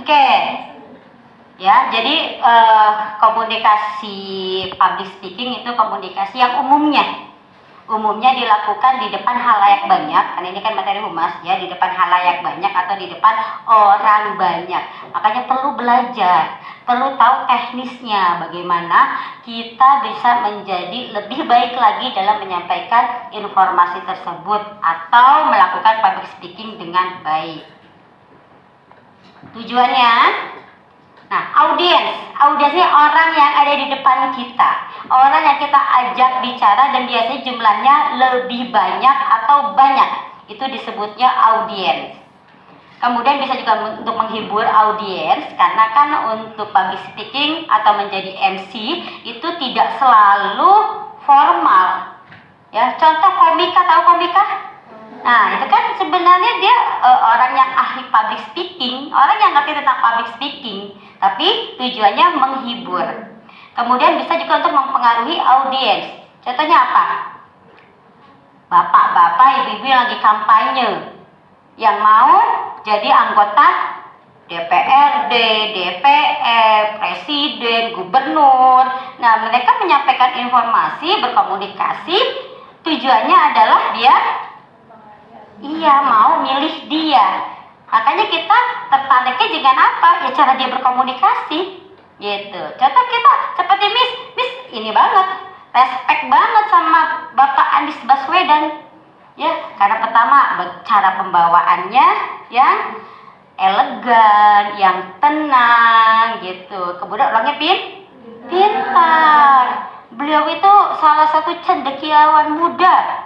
Oke. Ya, jadi komunikasi public speaking itu komunikasi yang umumnya dilakukan di depan halayak banyak. Karena ini kan materi humas ya, di depan halayak banyak atau di depan orang banyak. Makanya perlu belajar, perlu tahu teknisnya bagaimana kita bisa menjadi lebih baik lagi dalam menyampaikan informasi tersebut atau melakukan public speaking dengan baik. Tujuannya, nah, audiensnya orang yang ada di depan kita, orang yang kita ajak bicara dan biasanya jumlahnya lebih banyak atau banyak, itu disebutnya audiens. Kemudian bisa juga untuk menghibur audiens, karena kan untuk public speaking atau menjadi MC itu tidak selalu formal. Ya, contoh komika, tahu komika? Nah, itu kan sebenarnya dia orang yang ahli public speaking, orang yang ngerti tentang public speaking, tapi tujuannya menghibur. Kemudian bisa juga untuk mempengaruhi audiens. Contohnya apa? Bapak-bapak, ibu-ibu yang lagi kampanye, yang mau jadi anggota DPRD, DPR, presiden, gubernur. Nah, mereka menyampaikan informasi, berkomunikasi, tujuannya adalah dia mau milih dia. Makanya kita tertariknya dengan apa? Ya cara dia berkomunikasi gitu. Contoh kita seperti Miss ini banget, respect banget sama Bapak Anies Baswedan. Ya, karena pertama cara pembawaannya yang elegan, yang tenang gitu. Kemudian orangnya pintar. Beliau itu salah satu cendekiawan muda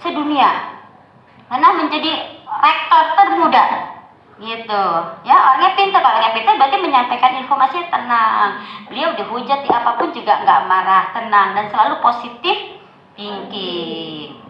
sedunia. Karena menjadi rektor termuda gitu ya, orangnya pintar berarti menyampaikan informasi tenang. Beliau dihujat di apapun juga nggak marah, tenang, dan selalu positif thinking.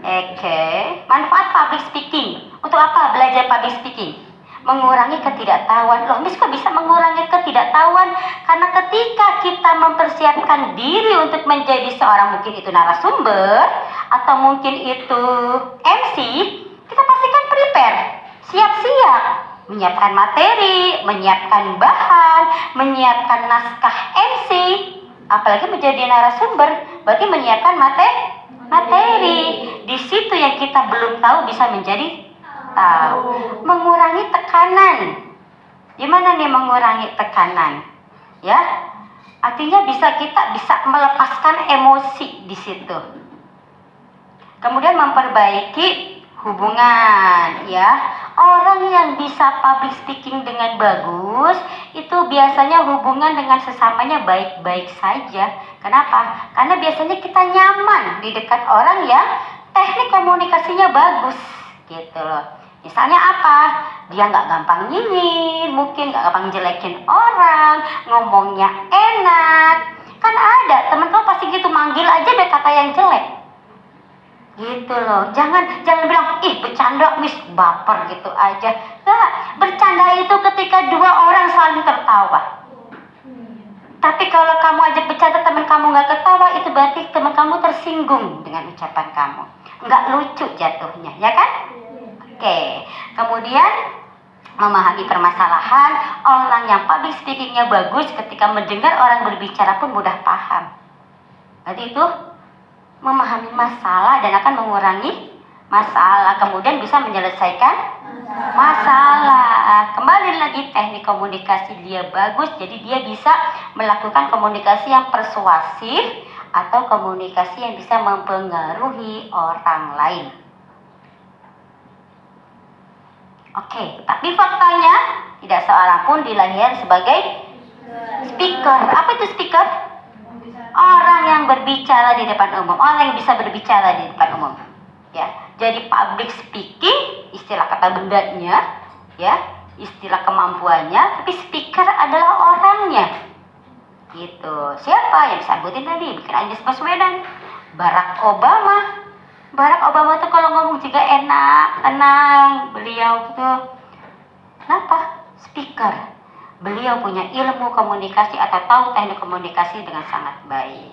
Oke, manfaat public speaking. Untuk apa belajar public speaking? Mengurangi ketidaktahuan. Loh, Miss kok bisa mengurangi ketidaktahuan? Karena ketika kita mempersiapkan diri untuk menjadi seorang, mungkin itu narasumber atau mungkin itu MC, kita pastikan prepare, siap-siap, menyiapkan materi, menyiapkan bahan, menyiapkan naskah MC. Apalagi menjadi narasumber, berarti menyiapkan materi. Di situ yang kita belum tahu bisa menjadi tahu. Mengurangi tekanan. Gimana nih mengurangi tekanan? Ya, artinya kita bisa melepaskan emosi di situ. Kemudian memperbaiki hubungan, ya. Orang yang bisa public speaking dengan bagus itu biasanya hubungan dengan sesamanya baik-baik saja. Kenapa? Karena biasanya kita nyaman di dekat orang yang teknik komunikasinya bagus gitu loh. Misalnya apa? Dia nggak gampang nyinyir, mungkin nggak gampang jelekin orang, ngomongnya enak. Kan ada temen kamu pasti gitu, manggil aja ada kata yang jelek gitu loh. Jangan bilang ih bercanda Miss, baper gitu aja. Nggak, bercanda itu ketika dua orang saling tertawa. Tapi kalau kamu ajak bercanda teman kamu nggak ketawa, itu berarti teman kamu tersinggung dengan ucapan kamu, nggak lucu jatuhnya, ya kan? Oke. Kemudian memahami permasalahan. Orang yang public speakingnya bagus ketika mendengar orang berbicara pun mudah paham. Berarti itu memahami masalah dan akan mengurangi masalah, kemudian bisa menyelesaikan masalah. Kembali lagi teknik komunikasi dia bagus, jadi dia bisa melakukan komunikasi yang persuasif atau komunikasi yang bisa mempengaruhi orang lain. Oke, tapi faktanya tidak seorang pun dilahirkan sebagai speaker. Apa itu speaker? Orang yang berbicara di depan umum, orang yang bisa berbicara di depan umum. Ya, jadi public speaking istilah kata bendanya, ya, istilah kemampuannya, tapi speaker adalah orangnya. Gitu. Siapa yang disebutin tadi? Bikin Anies Baswedan, Barack Obama. Barack Obama tuh kalau ngomong juga enak, tenang, beliau gitu. Kenapa? Speaker. Beliau punya ilmu komunikasi atau tahu teknik komunikasi dengan sangat baik.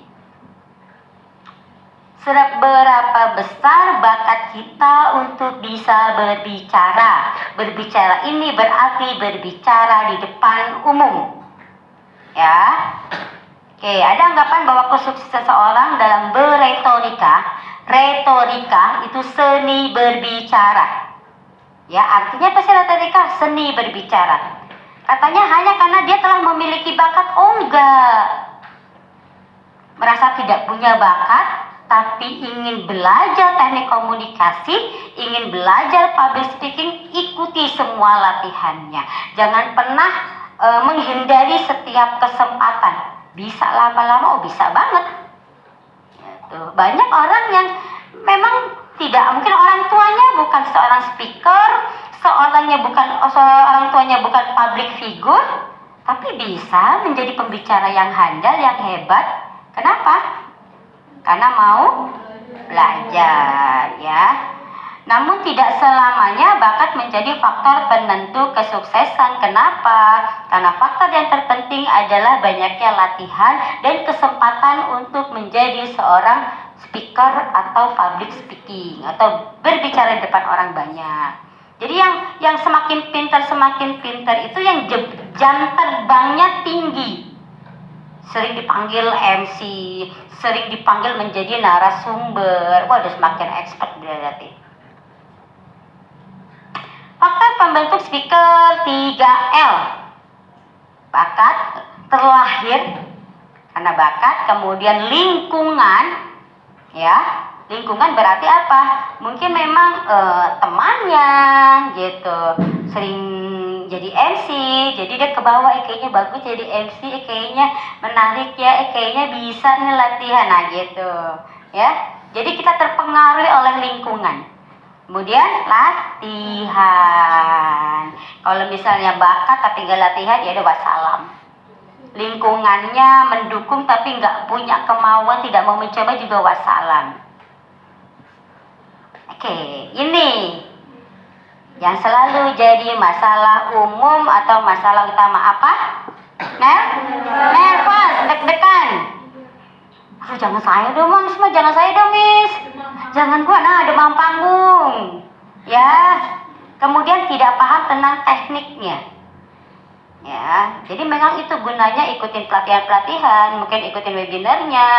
Seberapa besar bakat kita untuk bisa berbicara. Berbicara ini berarti berbicara di depan umum. Ya. Oke, ada anggapan bahwa kesuksesan seseorang dalam berretorika, retorika itu seni berbicara. Ya, artinya apa sih retorika? Seni berbicara. Katanya hanya karena dia telah memiliki bakat. Oh enggak. Merasa tidak punya bakat, tapi ingin belajar teknik komunikasi, ingin belajar public speaking, ikuti semua latihannya. Jangan pernah menghindari setiap kesempatan. Bisa lama-lama, oh bisa banget. Gitu. Banyak orang yang memang tidak, mungkin orang tuanya bukan seorang speaker, orang tuanya bukan public figure, tapi bisa menjadi pembicara yang handal, yang hebat. Kenapa? Karena mau belajar, ya. Namun tidak selamanya bakat menjadi faktor penentu kesuksesan. Kenapa? Karena faktor yang terpenting adalah banyaknya latihan dan kesempatan untuk menjadi seorang speaker atau public speaking atau berbicara di depan orang banyak. Jadi yang semakin pintar itu yang jam terbangnya tinggi. Sering dipanggil MC, sering dipanggil menjadi narasumber. Wah, udah semakin expert berarti. Faktor pembentuk speaker 3L. Bakat terlahir karena bakat, kemudian lingkungan, ya. Lingkungan berarti apa? Mungkin memang temannya gitu, sering jadi MC, jadi dia ke bawah, kayaknya bagus jadi MC, kayaknya menarik ya, kayaknya bisa nih latihan, nah gitu, ya. Jadi kita terpengaruh oleh lingkungan. Kemudian latihan. Kalau misalnya bakat tapi nggak latihan, ya udah wassalam. Lingkungannya mendukung tapi nggak punya kemauan, tidak mau mencoba, juga wassalam. Oke, ini yang selalu jadi masalah umum atau masalah utama apa? Nervous, deg-degan. Jangan saya dong, Miss. Jangan saya dong, Miss. Jangan gua, nah demam panggung. Ya. Kemudian tidak paham tentang tekniknya. Ya, jadi memang itu gunanya ikutin pelatihan-pelatihan, mungkin ikutin webinarnya.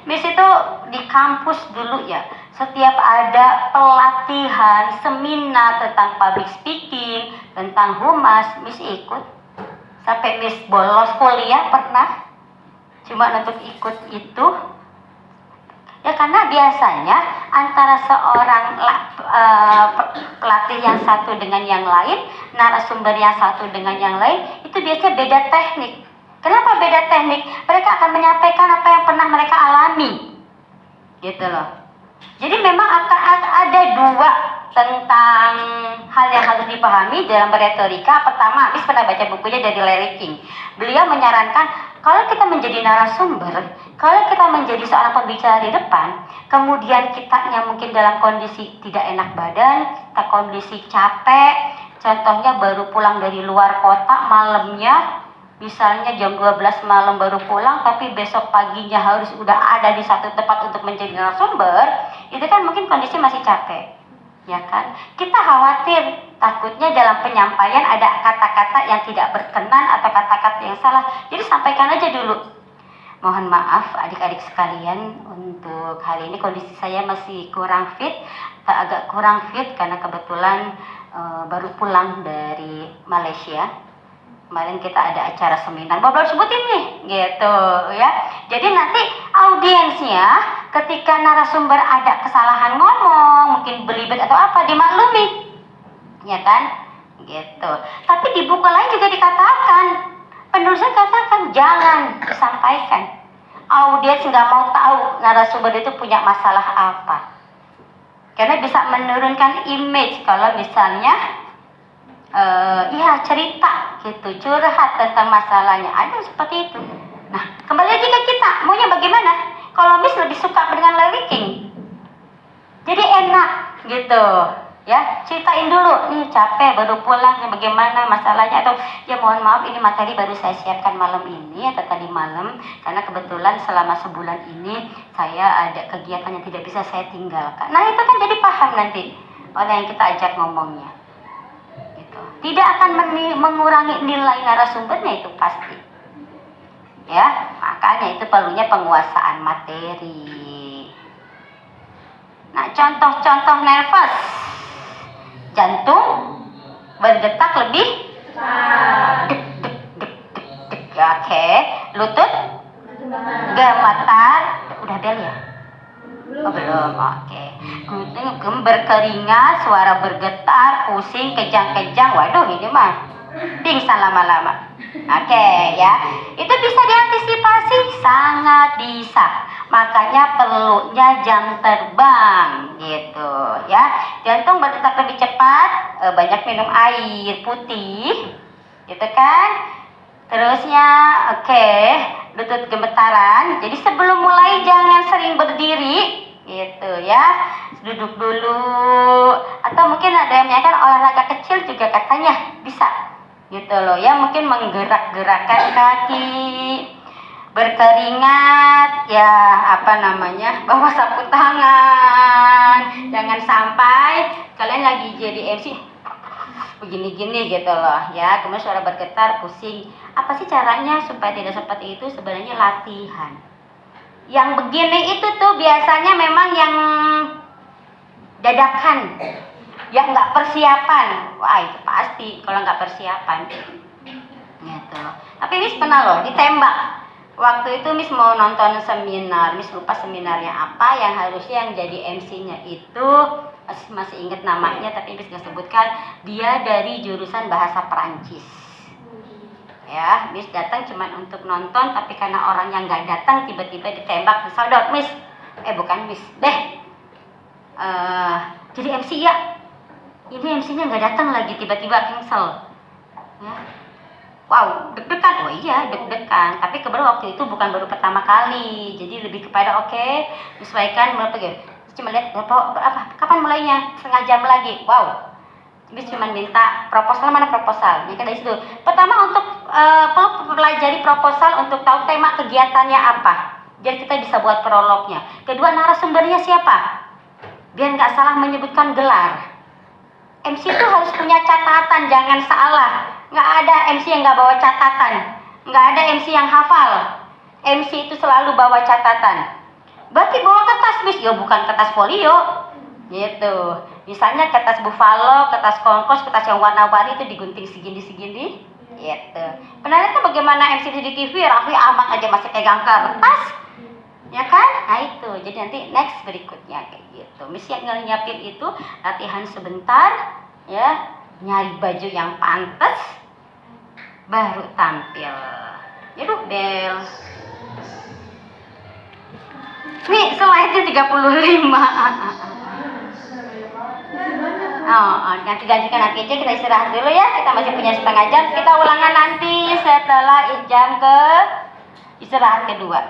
Miss itu di kampus dulu ya, setiap ada pelatihan, seminar tentang public speaking, tentang humas, Miss ikut. Sampai Miss bolos kuliah pernah, cuma untuk ikut itu. Ya karena biasanya antara seorang pelatih yang satu dengan yang lain, narasumber yang satu dengan yang lain, itu biasanya beda teknik. Kenapa beda teknik? Mereka akan menyampaikan apa yang pernah mereka alami, gitu loh. Jadi memang akan ada dua tentang hal yang harus dipahami dalam retorika. Pertama, Miss pernah baca bukunya dari Larry King. Beliau menyarankan kalau kita menjadi narasumber, kalau kita menjadi seorang pembicara di depan, kemudian kitanya mungkin dalam kondisi tidak enak badan, kita kondisi capek, contohnya baru pulang dari luar kota malamnya, misalnya jam 12 malam baru pulang, tapi besok paginya harus udah ada di satu tempat untuk menjadi narasumber, itu kan mungkin kondisi masih capek, ya kan? Kita khawatir, takutnya dalam penyampaian ada kata-kata yang tidak berkenan atau kata-kata yang salah, jadi sampaikan aja dulu. Mohon maaf adik-adik sekalian, untuk hari ini kondisi saya masih kurang fit, agak kurang fit karena kebetulan baru pulang dari Malaysia. Kemarin kita ada acara seminar, baru sebutin nih, gitu ya. Jadi nanti audiensnya ketika narasumber ada kesalahan ngomong, mungkin belibet atau apa, dimaklumi, ya kan, gitu. Tapi di buku lain juga dikatakan, penulisnya katakan jangan disampaikan. Audiens nggak mau tahu narasumber itu punya masalah apa, karena bisa menurunkan image kalau misalnya cerita gitu, curhat tentang masalahnya, ada seperti itu. Nah, kembali lagi ke kita, maunya bagaimana? Kalau Miss lebih suka dengan Larry King, jadi enak gitu, Ya, ceritain dulu, nih capek baru pulang, bagaimana masalahnya, atau ya mohon maaf ini materi baru saya siapkan malam ini atau tadi malam, karena kebetulan selama sebulan ini saya ada kegiatan yang tidak bisa saya tinggalkan. Nah itu kan jadi paham nanti orang yang kita ajak ngomongnya, gitu. Tidak akan mengurangi nilai narasumbernya itu pasti, ya. Makanya itu perlunya penguasaan materi. Nah contoh-contoh nervous. Jantung berdetak lebih dek dek dek dek dek. Oke. Lutut gemetar. Udah bel ya? Oh, belum. Oke. Berkeringat, suara bergetar, pusing, kejang-kejang. Waduh, ini mah pingsan lama-lama. Oke, ya. Itu bisa diantisipasi, sangat bisa. Makanya perlunya jam terbang gitu ya. Jantung berdetak lebih cepat, banyak minum air putih gitu kan. Terusnya oke, lutut gemetaran. Jadi sebelum mulai jangan sering berdiri gitu ya. Duduk dulu, atau mungkin ada yang kan olahraga kecil juga katanya bisa gitu loh ya. Mungkin menggerak-gerakkan kaki, berkeringat ya, bawa sapu tangan. Jangan sampai kalian lagi jadi MC begini-gini gitu loh ya, kemudian suara bergetar, pusing. Apa sih caranya supaya tidak seperti itu? Sebenarnya latihan. Yang begini itu tuh biasanya memang yang dadakan, yang nggak persiapan. Wah itu pasti kalau nggak persiapan gitu loh. Tapi Miss pernah loh ditembak. Waktu itu Miss mau nonton seminar, Miss lupa seminarnya apa, yang harusnya yang jadi MC-nya itu masih inget namanya, tapi Miss nggak sebutkan. Dia dari jurusan bahasa Perancis. Ya, Miss datang cuma untuk nonton, tapi karena orang yang nggak datang tiba-tiba ditembak, disodot Miss. Bukan Miss, jadi MC ya. Ini MC-nya nggak datang lagi, tiba-tiba cancel. Ya. Wow, deg-degan. Oh iya, deg-degan. Tapi waktu itu bukan baru pertama kali. Jadi lebih kepada menyesuaikan berapa gitu. Cuma lihat kapan mulainya? Setengah jam lagi. Wow. Bis cuma minta proposal, mana proposal? Ini kan dari situ. Pertama untuk pelajari proposal untuk tahu tema kegiatannya apa. Jadi kita bisa buat prolognya. Kedua, narasumbernya siapa? Biar nggak salah menyebutkan gelar. MC itu harus punya catatan, jangan salah. Nggak ada MC yang nggak bawa catatan, nggak ada MC yang hafal. MC itu selalu bawa catatan. Berarti bawa kertas Miss, ya bukan kertas folio gitu. Misalnya kertas buffalo, kertas kongkos, kertas yang warna-warni itu digunting segini-segini gitu. Pernah lihat kan bagaimana MC di TV, Raffi Ahmad aja masih pegang kertas, ya kan? Nah itu, jadi nanti next berikutnya kayak gitu. Miss yang nyiapin itu latihan sebentar, ya, nyari baju yang pantas, baru tampil. Yaudah bel. Nih slide-nya 35. Nanti gantikan nanti aja, kita istirahat dulu ya. Kita masih punya setengah jam. Kita ulangan nanti setelah jam ke istirahat kedua.